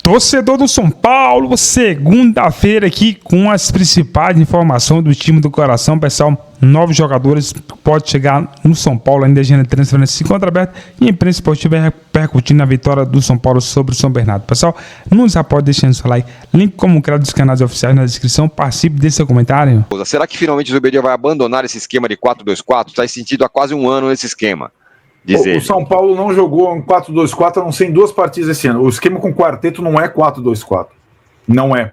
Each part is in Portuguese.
Torcedor do São Paulo, segunda-feira aqui com as principais informações do time do coração, pessoal. 9 jogadores pode chegar no São Paulo, ainda agenda de transferência se encontra aberta e a imprensa esportiva repercutindo a vitória do São Paulo sobre o São Bernardo. Pessoal, não já pode deixar seu like, link como criado dos canais oficiais na descrição, participe desse seu comentário. Será que finalmente o Zubeldia vai abandonar esse esquema de 4-2-4? Está em sentido há quase um ano nesse esquema. O São Paulo não jogou um 4-2-4, a não ser em 2 partidas esse ano. O esquema com quarteto não é 4-2-4. Não é.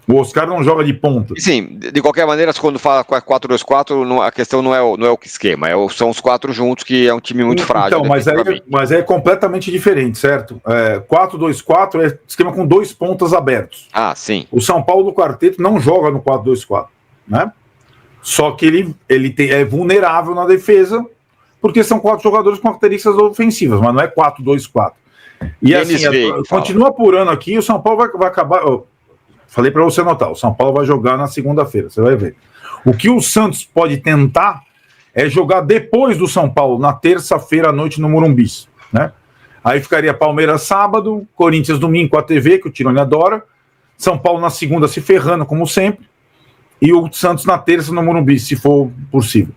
O Oscar não joga de ponta. Sim, de qualquer maneira, quando fala 4-2-4, a questão não é o esquema, são os 4 juntos, que é um time muito frágil. Então, mas aí é completamente diferente, certo? 4-2-4 é esquema com 2 pontas abertos. Ah, sim. O São Paulo do quarteto não joga no 4-2-4, né? Só que ele é vulnerável na defesa, porque são 4 jogadores com características ofensivas, mas não é 4-2-4. E assim, continua apurando aqui, o São Paulo vai acabar... Falei para você anotar, o São Paulo vai jogar na segunda-feira, você vai ver. O que o Santos pode tentar é jogar depois do São Paulo, na terça-feira à noite no Morumbi, né? Aí ficaria Palmeiras sábado, Corinthians domingo com a TV, que o Tirone adora, São Paulo na segunda se ferrando, como sempre, e o Santos na terça no Morumbi, se for possível.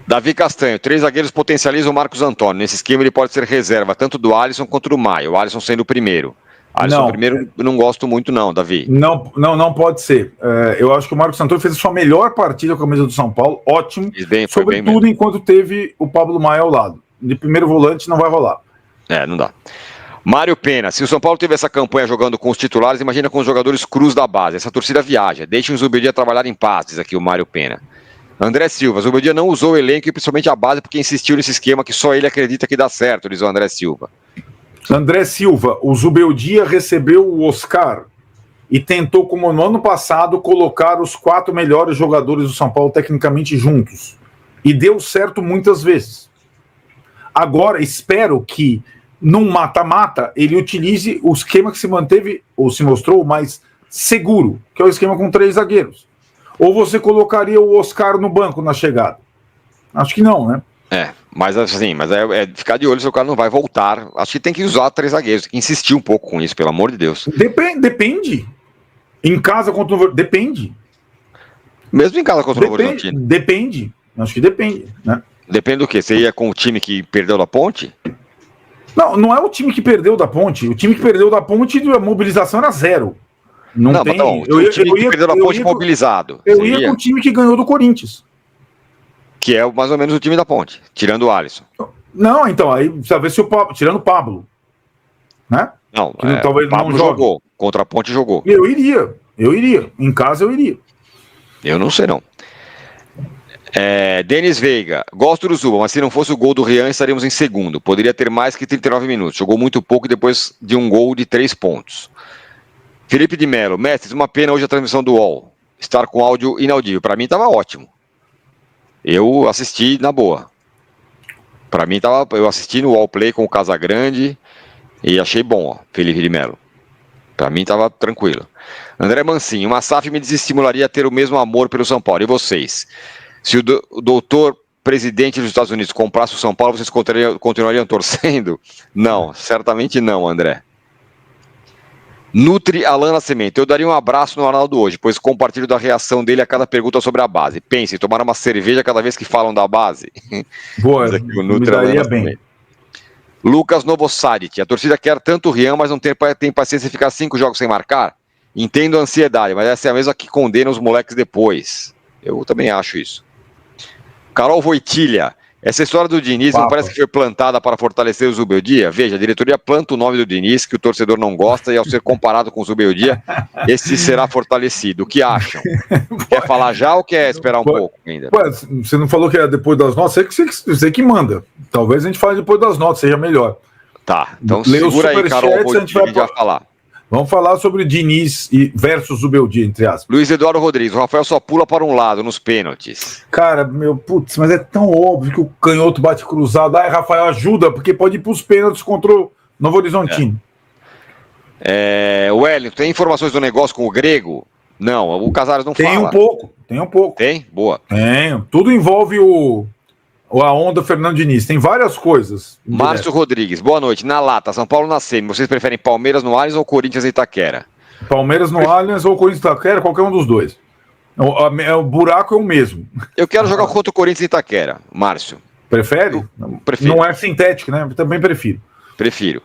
Davi Castanho, 3 zagueiros potencializam o Marcos Antônio. Nesse esquema ele pode ser reserva, tanto do Alisson quanto do Maia. O Alisson sendo o primeiro. Alisson primeiro eu não gosto muito não, Davi. Não pode ser. Eu acho que o Marcos Antônio fez a sua melhor partida com a camisa do São Paulo, ótimo. Sobretudo enquanto teve o Pablo Maia ao lado. De primeiro volante não vai rolar. Não dá. Mário Pena, se o São Paulo teve essa campanha jogando com os titulares, imagina com os jogadores crus da base. Essa torcida viaja. Deixem o Zubeldia trabalhar em paz, diz aqui o Mário Pena. André Silva, o Zubeldia não usou o elenco e principalmente a base porque insistiu nesse esquema que só ele acredita que dá certo, diz o André Silva. André Silva, o Zubeldia recebeu o Oscar e tentou, como no ano passado, colocar os 4 melhores jogadores do São Paulo tecnicamente juntos. E deu certo muitas vezes. Agora, espero que, num mata-mata, ele utilize o esquema que se manteve, ou se mostrou mais seguro, que é o esquema com 3 zagueiros. Ou você colocaria o Oscar no banco na chegada? Acho que não, né? Mas assim, é ficar de olho se o cara não vai voltar. Acho que tem que usar 3 zagueiros, tem que insistir um pouco com isso, pelo amor de Deus. Depende. Em casa contra o... Depende. Mesmo em casa contra o Horizontino? Depende. Acho que depende, né? Depende do quê? Você ia com o time que perdeu da Ponte? Não é o time que perdeu da Ponte. O time que perdeu da Ponte, a mobilização era 0. Não tem... o time que perdeu da Ponte mobilizado. Eu ia com o time que ganhou do Corinthians. Que é mais ou menos o time da Ponte, tirando o Alisson. Não, então, aí precisa ver se o Pablo, tirando o Pablo, né? Não, talvez o Pablo não jogou, contra a Ponte jogou. Eu iria, em casa eu iria. Eu não sei não. Denis Veiga, gosto do Zuba, mas se não fosse o gol do Rian estaríamos em segundo, poderia ter mais que 39 minutos, jogou muito pouco depois de um gol de 3 pontos. Felipe de Melo, mestres, uma pena hoje a transmissão do UOL, estar com áudio inaudível, para mim estava ótimo. Eu assisti na boa. Pra mim, eu assisti no Wallplay com o Casagrande e achei bom, Felipe de Melo. Pra mim, tava tranquilo. André Mancinho, uma SAF me desestimularia a ter o mesmo amor pelo São Paulo. E vocês? Se o doutor presidente dos Estados Unidos comprasse o São Paulo, vocês continuariam torcendo? Não, certamente não, André. Nutri Alan Nascimento, eu daria um abraço no Arnaldo hoje, pois compartilho da reação dele a cada pergunta sobre a base. Pense, tomar uma cerveja cada vez que falam da base. Boa, me daria bem. Lucas Novosarit, a torcida quer tanto o Rian, mas não tem paciência de ficar 5 jogos sem marcar? Entendo a ansiedade, mas essa é a mesma que condena os moleques depois. Eu também acho isso. Carol Voitilha, essa história do Diniz não parece que foi plantada para fortalecer o Zubeldia? Veja, a diretoria planta o nome do Diniz, que o torcedor não gosta, e ao ser comparado com o Zubeldia, esse será fortalecido. O que acham? Quer falar já ou quer esperar um pouco ainda? Você não falou que era depois das notas? Você que manda. Talvez a gente fale depois das notas, seja melhor. Tá, então segura aí, Carol, a gente vai falar. Vamos falar sobre o Diniz versus Zubeldia, entre aspas. Luiz Eduardo Rodrigues, o Rafael só pula para um lado nos pênaltis. Cara, mas é tão óbvio que o canhoto bate cruzado. Ai, Rafael, ajuda, porque pode ir para os pênaltis contra o Novo Horizontino. Wellington, tem informações do negócio com o Grego? Não, o Casares não fala. Tem um pouco. Tem? Boa. Tem. Tudo envolve Ou a onda Fernando Diniz. Tem várias coisas. Márcio Rodrigues, boa noite. Na lata, São Paulo na semi. Vocês preferem Palmeiras no Allianz ou Corinthians em Itaquera? Palmeiras no Allianz ou Corinthians em Itaquera, qualquer um dos dois. O buraco é o mesmo. Eu quero jogar contra o Corinthians em Itaquera, Márcio. Prefere? Prefiro. Não é sintético, né? Eu também prefiro. Prefiro.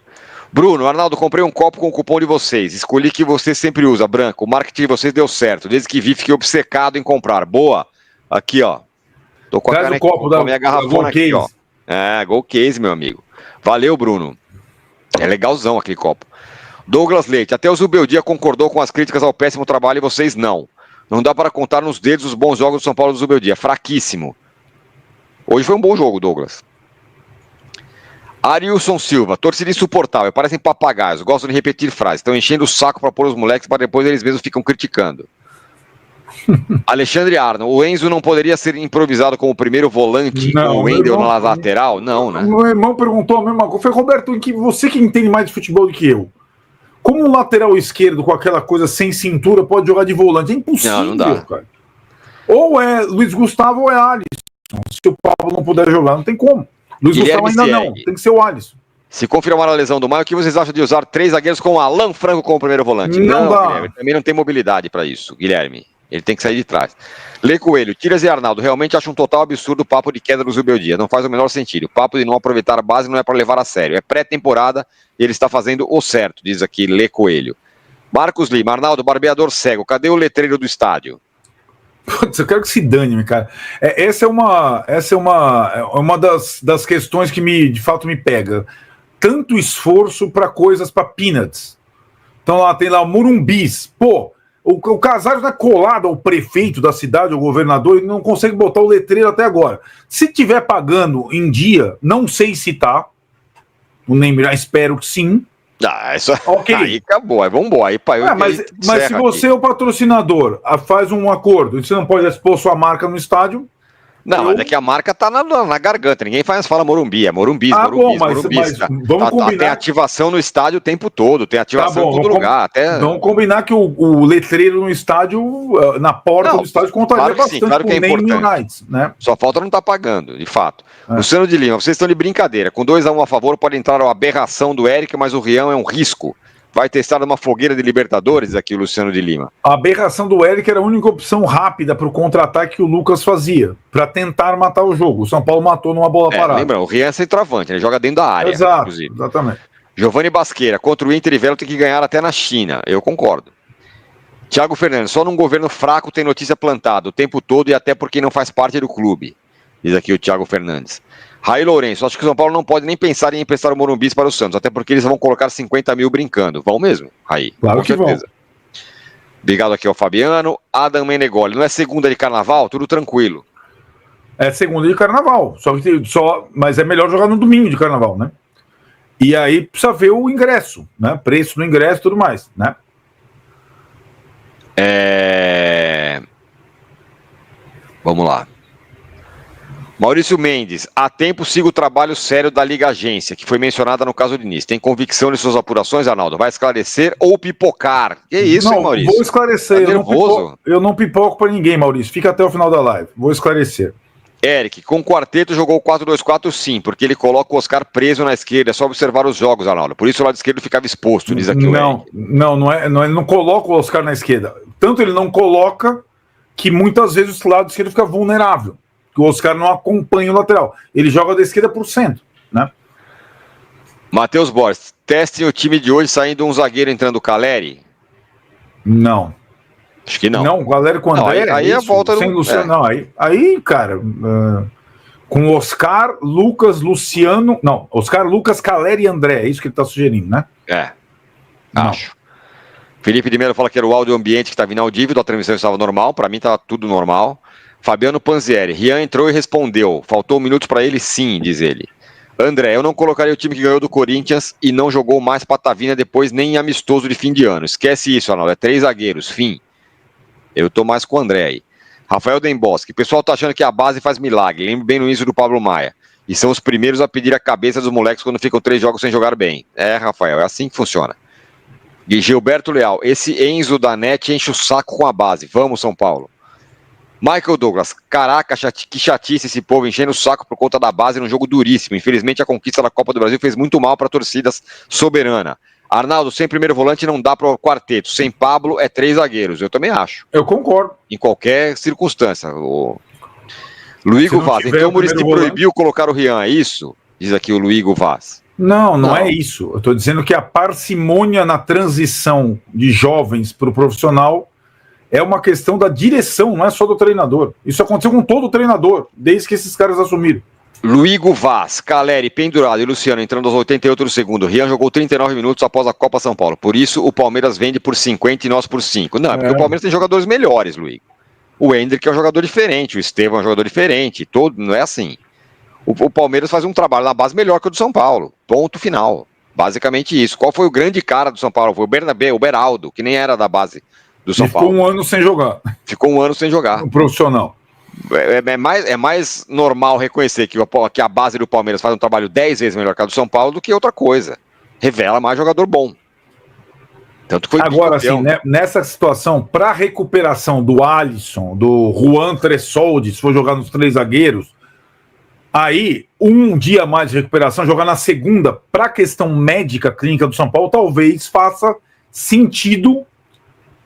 Bruno, Arnaldo, comprei um copo com o cupom de vocês. Escolhi que você sempre usa, branco. O marketing de vocês deu certo. Desde que vi, fiquei obcecado em comprar. Boa. Aqui, ó. Tô com a Traz caneca, o copo com a minha garrafona aqui, Case. ó. É, Gol Case, meu amigo. Valeu, Bruno. É legalzão aquele copo. Douglas Leite, até o Zubeldia concordou com as críticas ao péssimo trabalho e vocês não. Não dá para contar nos dedos os bons jogos do São Paulo do Zubeldia. Fraquíssimo. Hoje foi um bom jogo, Douglas. Arilson Silva, torcida insuportável, parecem papagaios, gostam de repetir frases, estão enchendo o saco para pôr os moleques para depois eles mesmos ficam criticando. Alexandre Arnold, o Enzo não poderia ser improvisado como primeiro volante com o Wendel na lateral? Não, né? Meu irmão perguntou a mesma coisa. Foi, Roberto, você que entende mais de futebol do que eu. Como um lateral esquerdo com aquela coisa sem cintura pode jogar de volante? É impossível, não dá. Cara. Ou é Luiz Gustavo ou é Alisson. Se o Pablo não puder jogar, não tem como. Luiz Guilherme Gustavo ainda não, tem que ser o Alisson. Se confirmar a lesão do Maio, o que vocês acham de usar 3 zagueiros com o Alan Franco como primeiro volante? Não dá. Guilherme, também não tem mobilidade para isso, Guilherme. Ele tem que sair de trás. Lê Coelho, Tiras e Arnaldo, realmente acho um total absurdo o papo de queda do Zubeldia. Não faz o menor sentido. O papo de não aproveitar a base não é para levar a sério. É pré-temporada e ele está fazendo o certo, diz aqui Lê Coelho. Marcos Lima, Arnaldo, barbeador cego, cadê o letreiro do estádio? Putz, eu quero que se dane, cara. Essa é uma das questões que de fato me pega. Tanto esforço para coisas para peanuts. Então lá tem lá o Murumbis. Pô, o Casares não é colado ao prefeito da cidade, ao governador, ele não consegue botar o letreiro até agora. Se tiver pagando em dia, não sei se tá. Nem espero que sim. Isso okay. Aí acabou, aí vambora. Aí, mas se você é o patrocinador, faz um acordo e você não pode expor sua marca no estádio. Não, mas é que a marca tá na garganta, ninguém fala Morumbi, é Morumbis, Morumbis. Vamos combinar. Tem ativação no estádio o tempo todo, tem ativação em todo lugar. Vamos combinar que o letreiro no estádio, na porta do estádio, contaria bastante claro que é importante. United, né? Só falta não estar pagando, de fato. Luciano de Lima, vocês estão de brincadeira. Com 2-1 a favor, pode entrar a aberração do Eric, mas o Rian é um risco. Vai testar uma fogueira de Libertadores aqui, o Luciano de Lima. A aberração do Eric era a única opção rápida para o contra-ataque que o Lucas fazia, para tentar matar o jogo. O São Paulo matou numa bola parada. Lembra, o Rian é centroavante, ele joga dentro da área. Exato, inclusive. Exatamente. Giovanni Basqueira, contra o Inter e Velo tem que ganhar até na China. Eu concordo. Thiago Fernandes, só num governo fraco tem notícia plantada o tempo todo e até porque não faz parte do clube. Diz aqui o Thiago Fernandes. Raí Lourenço, acho que o São Paulo não pode nem pensar em emprestar o Morumbis para o Santos, até porque eles vão colocar 50 mil brincando. Vão mesmo, Raí? Claro com que certeza. Vão. Obrigado aqui ao Fabiano. Adam Menegoli, não é segunda de carnaval? Tudo tranquilo. É segunda de carnaval, mas é melhor jogar no domingo de carnaval, né? E aí precisa ver o ingresso, né? Preço do ingresso e tudo mais, né? Vamos lá. Maurício Mendes, há tempo siga o trabalho sério da Liga Agência, que foi mencionada no caso de Diniz. Tem convicção de suas apurações, Arnaldo? Vai esclarecer ou pipocar? Que isso, não, hein, Maurício? Vou esclarecer. Tá nervoso? Eu não pipoco para ninguém, Maurício. Fica até o final da live. Vou esclarecer. Eric, com o quarteto jogou 4-2-4 sim, porque ele coloca o Oscar preso na esquerda. É só observar os jogos, Arnaldo. Por isso o lado esquerdo ficava exposto, diz aqui o Eric. Não é, ele não coloca o Oscar na esquerda. Tanto ele não coloca que muitas vezes o lado esquerdo fica vulnerável. Que o Oscar não acompanha o lateral. Ele joga da esquerda por centro, né? Matheus Borges, testem o time de hoje saindo um zagueiro entrando o Caleri? Não. Acho que não. Não, o Caleri com o André. Aí é a volta sem Luciano. Não, aí, cara, com Oscar, Lucas, Luciano. Não, Oscar, Lucas, Caleri e André. É isso que ele tá sugerindo, né? Acho. Felipe de Mello fala que era o áudio ambiente que estava inaudível, a transmissão estava normal. Para mim estava tudo normal. Fabiano Panzieri, Rian entrou e respondeu. Faltou minutos para ele, sim, diz ele. André, eu não colocaria o time que ganhou do Corinthians e não jogou mais Patavina depois nem amistoso de fim de ano. Esquece isso, Arnaldo. É 3 zagueiros, fim. Eu tô mais com o André aí. Rafael Demboschi, o pessoal tá achando que a base faz milagre. Lembro bem no início do Pablo Maia. E são os primeiros a pedir a cabeça dos moleques quando ficam 3 jogos sem jogar bem. Rafael, é assim que funciona. E Gilberto Leal, esse Enzo da NET enche o saco com a base. Vamos, São Paulo. Michael Douglas, caraca, que chatice esse povo enchendo o saco por conta da base num jogo duríssimo. Infelizmente a conquista da Copa do Brasil fez muito mal para torcidas soberana. Arnaldo, sem primeiro volante não dá para o quarteto. Sem Pablo é 3 zagueiros. Eu também acho. Eu concordo. Em qualquer circunstância. Luigo Vaz, então o Muricy proibiu colocar o Rian, é isso? Diz aqui o Luigo Vaz. Não é isso. Eu estou dizendo que a parcimônia na transição de jovens para o profissional é uma questão da direção, não é só do treinador. Isso aconteceu com todo treinador, desde que esses caras assumiram. Luigo Vaz, Caleri, pendurado e Luciano entrando aos 88 do segundo. Rian jogou 39 minutos após a Copa São Paulo. Por isso o Palmeiras vende por 50 e nós por 5. Não, é porque o Palmeiras tem jogadores melhores, Luigo. O Hendrick é um jogador diferente, o Estevão é um jogador diferente. Não é assim. O Palmeiras faz um trabalho na base melhor que o do São Paulo. Ponto final. Basicamente isso. Qual foi o grande cara do São Paulo? Foi o Bernabé, o Beraldo, que nem era da base do São Paulo. Ficou um ano sem jogar. Ficou um ano sem jogar. Um profissional. É mais normal reconhecer que a base do Palmeiras faz um trabalho 10 vezes melhor que a do São Paulo do que outra coisa. Revela mais jogador bom. Tanto que foi agora, assim, né, nessa situação, para a recuperação do Alisson, do Juan Tressoldi, se for jogar nos 3 zagueiros, aí, um dia mais de recuperação, jogar na segunda, para a questão médica, clínica do São Paulo, talvez faça sentido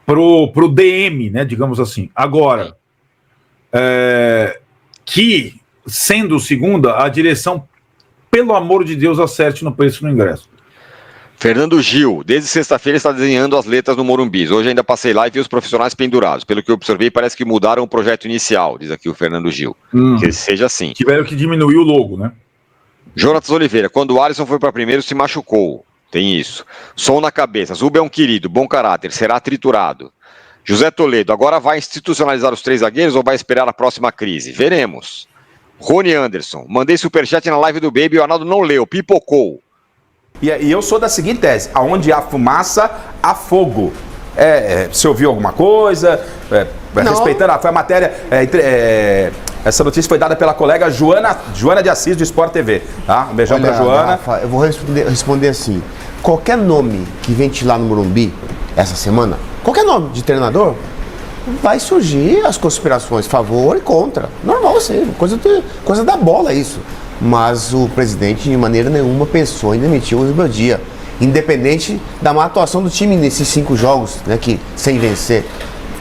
pro DM, né, digamos assim. Agora, que, sendo segunda, a direção, pelo amor de Deus, acerte no preço do ingresso. Fernando Gil, desde sexta-feira está desenhando as letras no Morumbi. Hoje ainda passei lá e vi os profissionais pendurados. Pelo que eu observei, parece que mudaram o projeto inicial, diz aqui o Fernando Gil. Que seja assim. Tiveram que diminuir o logo, né? Jonatas Oliveira, quando o Alisson foi para primeiro, se machucou. Tem isso. Som na cabeça. Zuba é um querido, bom caráter, será triturado. José Toledo, agora vai institucionalizar os 3 zagueiros ou vai esperar a próxima crise? Veremos. Rony Anderson, mandei superchat na live do Baby e o Arnaldo não leu, pipocou. E eu sou da seguinte tese: aonde há fumaça, há fogo. Você ouviu alguma coisa? Respeitando, foi a matéria. Essa notícia foi dada pela colega Joana de Assis, do Sport TV. Tá? Um beijão pra Joana. Rafa, eu vou responder assim: qualquer nome que ventilar no Morumbi essa semana, qualquer nome de treinador, vai surgir as conspirações, favor e contra. Normal, assim, coisa da bola isso. Mas o presidente de maneira nenhuma pensou em demitir o Zubeldia, independente da má atuação do time nesses 5 jogos, né, sem vencer.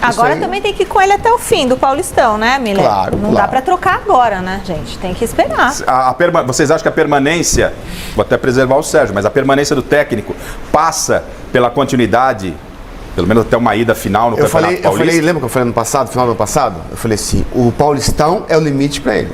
Agora também tem que ir com ele até o fim do Paulistão, né, Miller? Claro, Não dá para trocar agora, né, gente? Tem que esperar. Vocês acham que a permanência, vou até preservar o Sérgio, mas a permanência do técnico passa pela continuidade, pelo menos até uma ida final no Campeonato Paulista? Lembra que eu falei no passado, final do ano passado? Eu falei assim, o Paulistão é o limite para ele.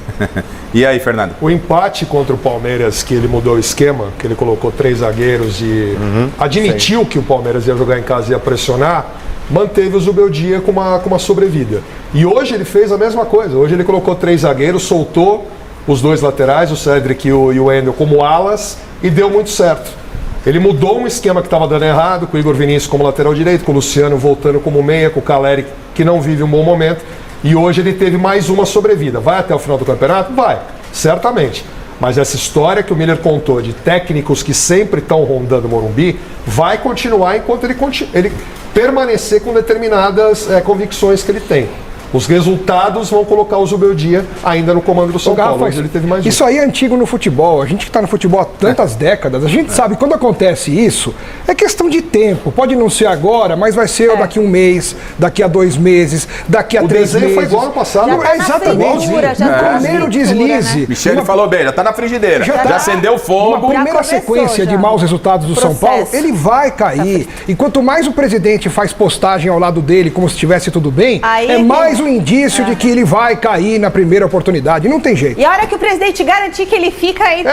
E aí, Fernando? O empate contra o Palmeiras, que ele mudou o esquema, que ele colocou 3 zagueiros e admitiu que o Palmeiras ia jogar em casa e ia pressionar, manteve o Zubeldia com uma sobrevida. E hoje ele fez a mesma coisa. Hoje ele colocou 3 zagueiros, soltou os 2 laterais, o Cedric e o Wendel, como alas, e deu muito certo. Ele mudou um esquema que estava dando errado, com o Igor Vinícius como lateral direito, com o Luciano voltando como meia, com o Caleri, que não vive um bom momento. E hoje ele teve mais uma sobrevida. Vai até o final do campeonato? Vai, certamente. Mas essa história que o Miller contou de técnicos que sempre estão rondando o Morumbi, vai continuar enquanto ele permanecer com determinadas convicções que ele tem. Os resultados vão colocar o Zubeldia ainda no comando do São Paulo. Ele teve mais isso aí é antigo no futebol. A gente que está no futebol há tantas décadas, a gente sabe que quando acontece isso, é questão de tempo. Pode não ser agora, mas vai ser daqui a 1 mês, daqui a 2 meses, daqui a 3 meses. O foi igual ano passado. Exatamente. O primeiro deslize. Né? Michele falou bem, já está na frigideira. Já acendeu o fogo. Uma primeira sequência de maus resultados do São Paulo, ele vai cair. E quanto mais o presidente faz postagem ao lado dele, como se estivesse tudo bem, é mais um indício de que ele vai cair na primeira oportunidade. Não tem jeito. E a hora que o presidente garantir que ele fica aí...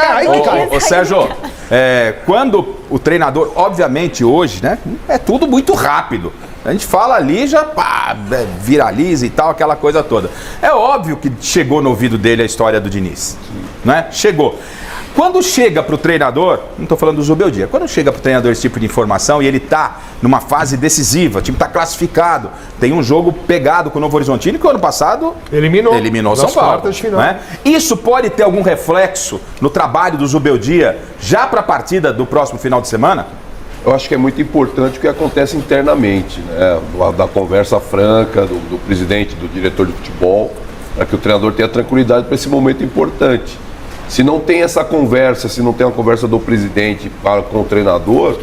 Ô Sérgio, quando o treinador, obviamente hoje, né, é tudo muito rápido. A gente fala ali, já viraliza e tal, aquela coisa toda. É óbvio que chegou no ouvido dele a história do Diniz, né? Chegou. Quando chega para o treinador, não estou falando do Zubeldia, quando chega para o treinador esse tipo de informação e ele está numa fase decisiva, o time está classificado, tem um jogo pegado com o Novo Horizontino que o ano passado eliminou São Paulo. Né? Isso pode ter algum reflexo no trabalho do Zubeldia já para a partida do próximo final de semana? Eu acho que é muito importante o que acontece internamente, né? Da conversa franca do presidente, do diretor de futebol, para que o treinador tenha tranquilidade para esse momento importante. Se não tem essa conversa, se não tem uma conversa do presidente com o treinador,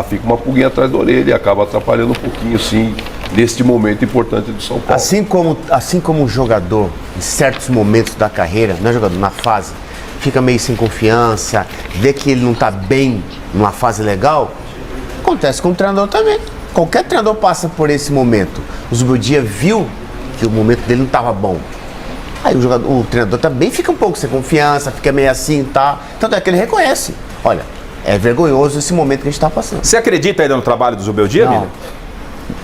fica uma pulguinha atrás da orelha e acaba atrapalhando um pouquinho, sim, neste momento importante do São Paulo. Assim como o jogador, em certos momentos da carreira, não é jogador, na fase, fica meio sem confiança, vê que ele não está bem numa fase legal, acontece com o treinador também. Qualquer treinador passa por esse momento. O Zubeldia viu que o momento dele não estava bom. Aí o treinador também fica um pouco sem confiança, fica meio assim, tá? Tanto é que ele reconhece. Olha, é vergonhoso esse momento que a gente está passando. Você acredita ainda no trabalho do Zubeldia, Vini?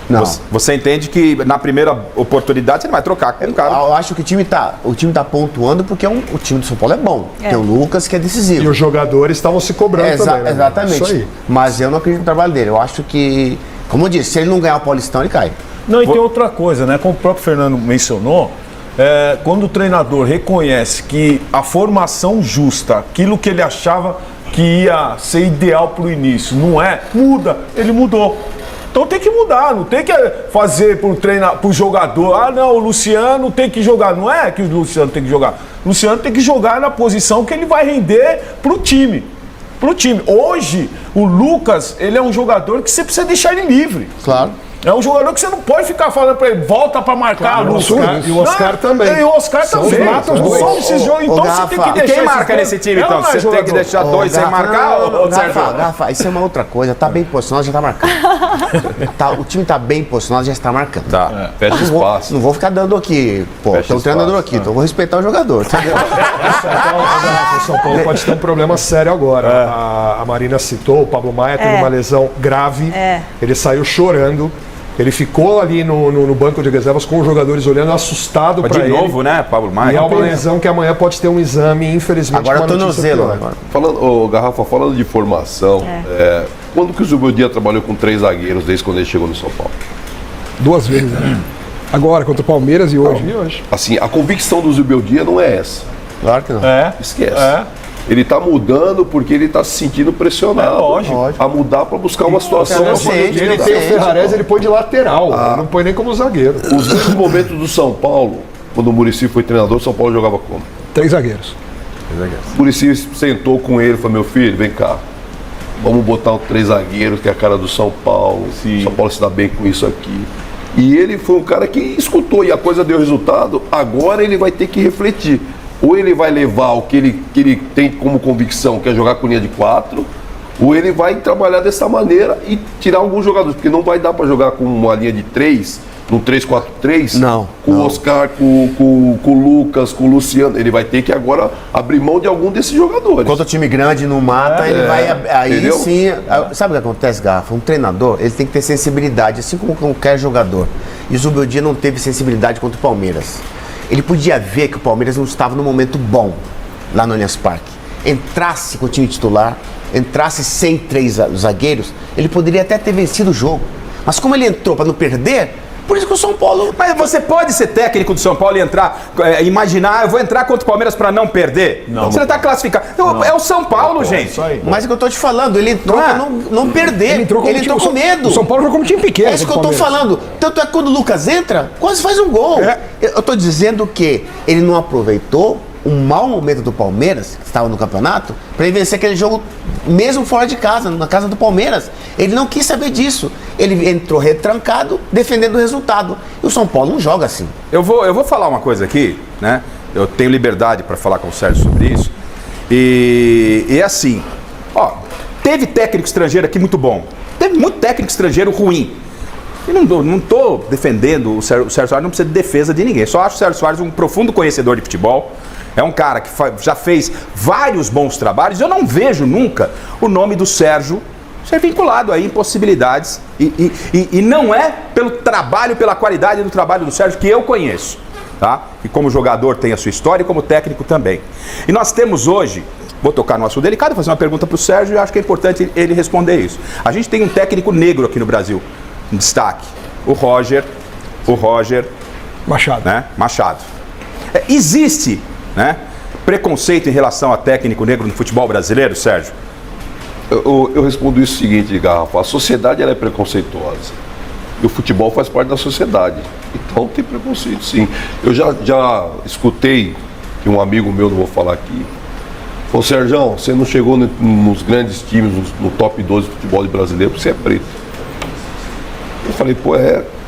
Não. Você entende que na primeira oportunidade você não vai trocar com o cara? Eu acho que o time tá pontuando porque o time do São Paulo é bom. Tem o Lucas que é decisivo. E os jogadores estavam se cobrando também. Né? Exatamente. Isso aí. Mas eu não acredito no trabalho dele. Eu acho que, como eu disse, se ele não ganhar o Paulistão, ele cai. Não, e tem outra coisa, né? Como o próprio Fernando mencionou, quando o treinador reconhece que a formação justa, aquilo que ele achava que ia ser ideal para o início, não é, muda, ele mudou. Então tem que mudar, não tem que fazer pro jogador, não, o Luciano tem que jogar. Não é que o Luciano tem que jogar. O Luciano tem que jogar na posição que ele vai render pro time. Hoje, o Lucas, ele é um jogador que você precisa deixar ele livre. Claro. É um jogador que você não pode ficar falando pra ele, volta pra marcar, claro, Lucas. E o Oscar também. E o Oscar também. Matam os dois. Então você tem que deixar. E quem marca nesse time, então? Você tem que deixar dois sem marcar? Rafa, isso é uma outra coisa. Tá bem posicionado, já tá marcando. O time tá bem posicionado, já está marcando. Tá, fecha espaço. Não vou ficar dando aqui, tem um treinador aqui, então eu vou respeitar o jogador. Entendeu? O São Paulo pode ter um problema sério agora. A Marina citou, o Pablo Maia teve uma lesão grave. Ele saiu chorando. Ele ficou ali no banco de reservas com os jogadores olhando, assustado para ele. De novo, né, Pablo Maia? E é uma lesão que amanhã pode ter um exame, infelizmente. Agora tornozelo. Garrafa, falando de formação, quando que o Zubeldia trabalhou com 3 zagueiros desde quando ele chegou no São Paulo? 2 vezes, né? Agora, contra o Palmeiras e hoje. Assim, a convicção do Zubeldia não é essa. Claro que não. Esquece. Ele está mudando porque ele está se sentindo pressionado a mudar para buscar uma situação. Ele tem o Ferrarese, ele põe de lateral, ele não põe nem como zagueiro. Os grandes momentos do São Paulo, quando o Muricy foi treinador, o São Paulo jogava como? 3 zagueiros. O Muricy sentou com ele e falou: meu filho, vem cá, vamos botar 3 zagueiros, que é a cara do São Paulo. Sim. São Paulo se dá bem com isso aqui. E ele foi um cara que escutou e a coisa deu resultado. Agora ele vai ter que refletir. Ou ele vai levar o que ele tem como convicção, que é jogar com linha de 4, ou ele vai trabalhar dessa maneira e tirar alguns jogadores, porque não vai dar para jogar com uma linha de 3, no 3-4-3, com o Oscar, com o Lucas, com o Luciano. Ele vai ter que agora abrir mão de algum desses jogadores. Quando o time grande não mata, ele vai. Aí entendeu? Sim. Sabe o que acontece, Garrafa? Um treinador, ele tem que ter sensibilidade, assim como qualquer jogador. E o Zubeldia não teve sensibilidade contra o Palmeiras. Ele podia ver que o Palmeiras não estava num momento bom lá no Allianz Parque. Entrasse com o time titular, entrasse sem 3 zagueiros, ele poderia até ter vencido o jogo. Mas como ele entrou para não perder, por isso que o São Paulo... Mas você pode ser técnico do São Paulo e entrar, imaginar, eu vou entrar contra o Palmeiras para não perder? Não. Você não está classificado. Não, é o São Paulo, gente. Mas é o que eu estou te falando, ele entrou para não perder. Ele entrou com medo. O São Paulo jogou como time pequeno. É isso que eu estou falando. Tanto é que quando o Lucas entra, quase faz um gol. Eu estou dizendo que ele não aproveitou um mau momento do Palmeiras, que estava no campeonato, para ele vencer aquele jogo mesmo fora de casa, na casa do Palmeiras. Ele não quis saber disso. Ele entrou retrancado, defendendo o resultado. E o São Paulo não joga assim. Eu vou falar uma coisa aqui, né? Eu tenho liberdade para falar com o Sérgio sobre isso. E assim, teve técnico estrangeiro aqui muito bom. Teve muito técnico estrangeiro ruim. Eu não estou defendendo o Sérgio Soares, não precisa de defesa de ninguém. Só acho o Sérgio Soares um profundo conhecedor de futebol. É um cara que já fez vários bons trabalhos. Eu não vejo nunca o nome do Sérgio ser vinculado aí em possibilidades. E não é pelo trabalho, pela qualidade do trabalho do Sérgio que eu conheço. Tá? E como jogador tem a sua história e como técnico também. E nós temos hoje, vou tocar no assunto delicado, fazer uma pergunta para o Sérgio e acho que é importante ele responder isso. A gente tem um técnico negro aqui no Brasil, em destaque. O Roger Machado. Né? Machado. Existe, né, preconceito em relação a técnico negro no futebol brasileiro, Sérgio? Eu respondo isso o seguinte, Garrafa, a sociedade ela é preconceituosa. E o futebol faz parte da sociedade. Então tem preconceito, sim. Eu já escutei que um amigo meu, não vou falar aqui, falou: Sérgio, você não chegou nos grandes times, no top 12 do futebol brasileiro, porque você é preto. Eu falei,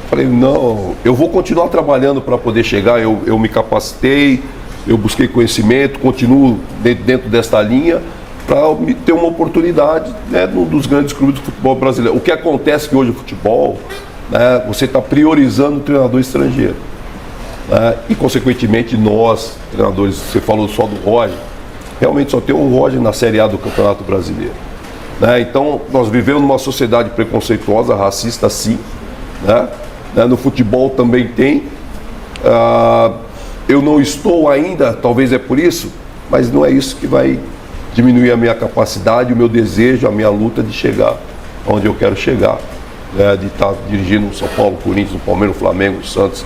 falei, não, eu vou continuar trabalhando para poder chegar, eu me capacitei, eu busquei conhecimento, continuo dentro desta linha para ter uma oportunidade, né, num dos grandes clubes do futebol brasileiro. O que acontece que hoje o futebol, né, você está priorizando o treinador estrangeiro. Né, e, consequentemente, nós, treinadores, você falou só do Roger, realmente só tem um Roger na Série A do Campeonato Brasileiro. Né, então, nós vivemos numa sociedade preconceituosa, racista, sim. Né, no futebol também tem. Eu não estou ainda, talvez é por isso, mas não é isso que vai diminuir a minha capacidade, o meu desejo, a minha luta de chegar onde eu quero chegar, né, de estar dirigindo o São Paulo, o Corinthians, o Palmeiras, o Flamengo, o Santos,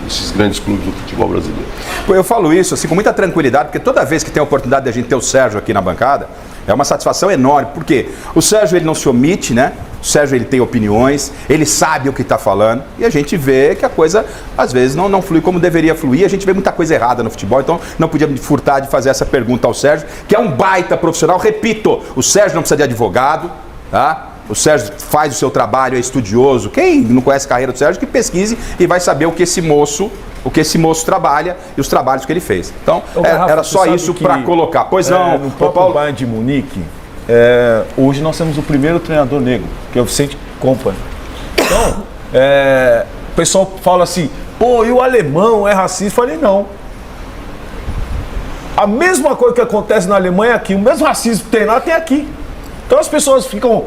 esses grandes clubes do futebol brasileiro. Eu falo isso assim com muita tranquilidade, porque toda vez que tem a oportunidade de a gente ter o Sérgio aqui na bancada, é uma satisfação enorme, porque o Sérgio ele não se omite, né? O Sérgio ele tem opiniões, ele sabe o que está falando, e a gente vê que a coisa às vezes não flui como deveria fluir, a gente vê muita coisa errada no futebol, então não podia me furtar de fazer essa pergunta ao Sérgio, que é um baita profissional. Repito, o Sérgio não precisa de advogado, tá? O Sérgio faz o seu trabalho, é estudioso. Quem não conhece a carreira do Sérgio, que pesquise e vai saber o que esse moço trabalha e os trabalhos que ele fez. Então, Rafa, era só isso para colocar. Pois não, no próprio Bayern de Munique, hoje nós temos o primeiro treinador negro, que é o Vicente Kompany. Então, o pessoal fala assim, pô, e o alemão é racista? Eu falei, não. A mesma coisa que acontece na Alemanha aqui, o mesmo racismo que tem lá, tem aqui. Então as pessoas ficam,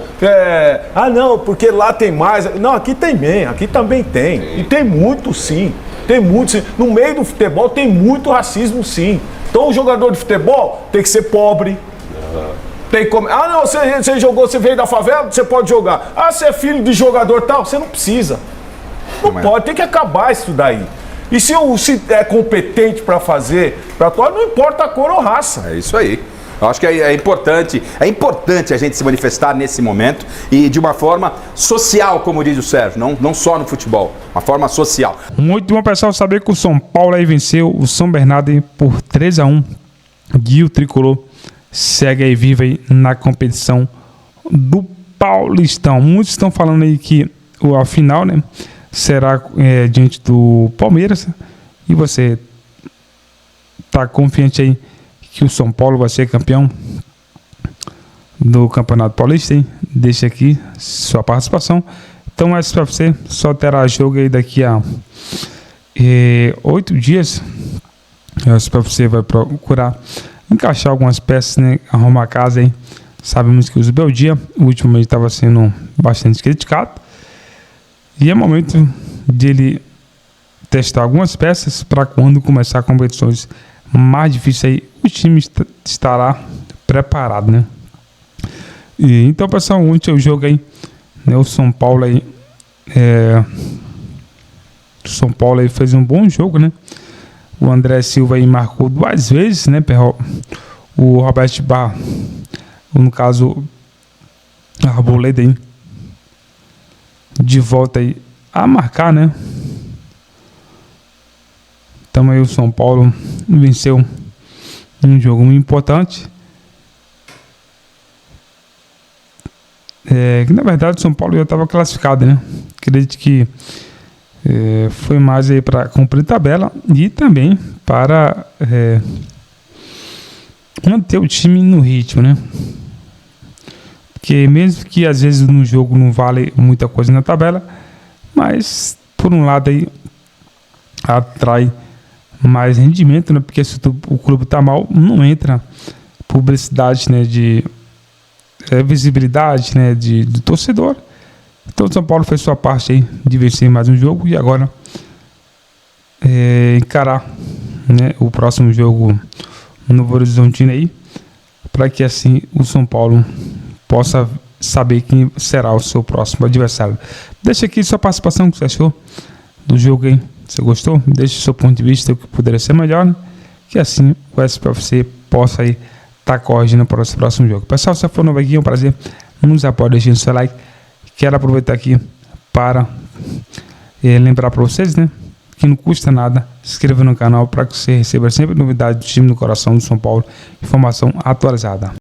não, porque lá tem mais. Não, aqui também, aqui também tem. Sim. E tem muito sim, tem muito sim. No meio do futebol tem muito racismo sim. Então o jogador de futebol tem que ser pobre. Tem como. Não, você jogou, você veio da favela, você pode jogar. Você é filho de jogador tal, você não precisa. Não pode, tem que acabar isso daí. E se é competente para fazer, para atuar, não importa a cor ou raça. É isso aí. Eu acho que é importante a gente se manifestar nesse momento e de uma forma social, como diz o Sérgio, não só no futebol, uma forma social. Muito bom, pessoal, saber que o São Paulo aí venceu o São Bernardo aí por 3-1 e o Tricolor segue aí vivo aí na competição do Paulistão. Muitos estão falando aí que a final, né, será diante do Palmeiras, e você tá confiante aí que o São Paulo vai ser campeão do Campeonato Paulista, hein? Deixa aqui sua participação. Então, essa para você só terá jogo aí daqui a 8 dias. Essa para você vai procurar encaixar algumas peças, né? Arrumar a casa aí. Sabemos que o Zubeldia, o último mês, estava sendo bastante criticado. E é momento de ele testar algumas peças para quando começar competições mais difíceis aí, o time estará preparado, né? E, então, pessoal, ontem o jogo aí, né, o São Paulo aí fez um bom jogo, né? O André Silva aí marcou 2 vezes, né? O Roberto Barra, no caso, a Arboleda aí, de volta aí a marcar, né? Então aí o São Paulo venceu um jogo muito importante. Que na verdade o São Paulo já estava classificado, né? Acredito que foi mais aí para cumprir tabela e também para manter o time no ritmo, né? Porque mesmo que às vezes no jogo não vale muita coisa na tabela, mas por um lado aí atrai mais rendimento, né? Porque se o clube tá mal, não entra publicidade, né? De visibilidade, né? De torcedor. Então o São Paulo fez sua parte aí de vencer mais um jogo e agora encarar, né, o próximo jogo no Novo Horizontino aí, para que assim o São Paulo possa saber quem será o seu próximo adversário. Deixa aqui sua participação, o que você achou do jogo aí. Você gostou? Deixe o seu ponto de vista, o que poderia ser melhor, né? Que assim o SPFC possa aí tá corrigindo para o próximo jogo. Pessoal, se for novo aqui, é um prazer. Nos apoia, deixando seu like. Quero aproveitar aqui para lembrar para vocês, né, que não custa nada se inscrever no canal para que você receba sempre novidades do time do coração do São Paulo, informação atualizada.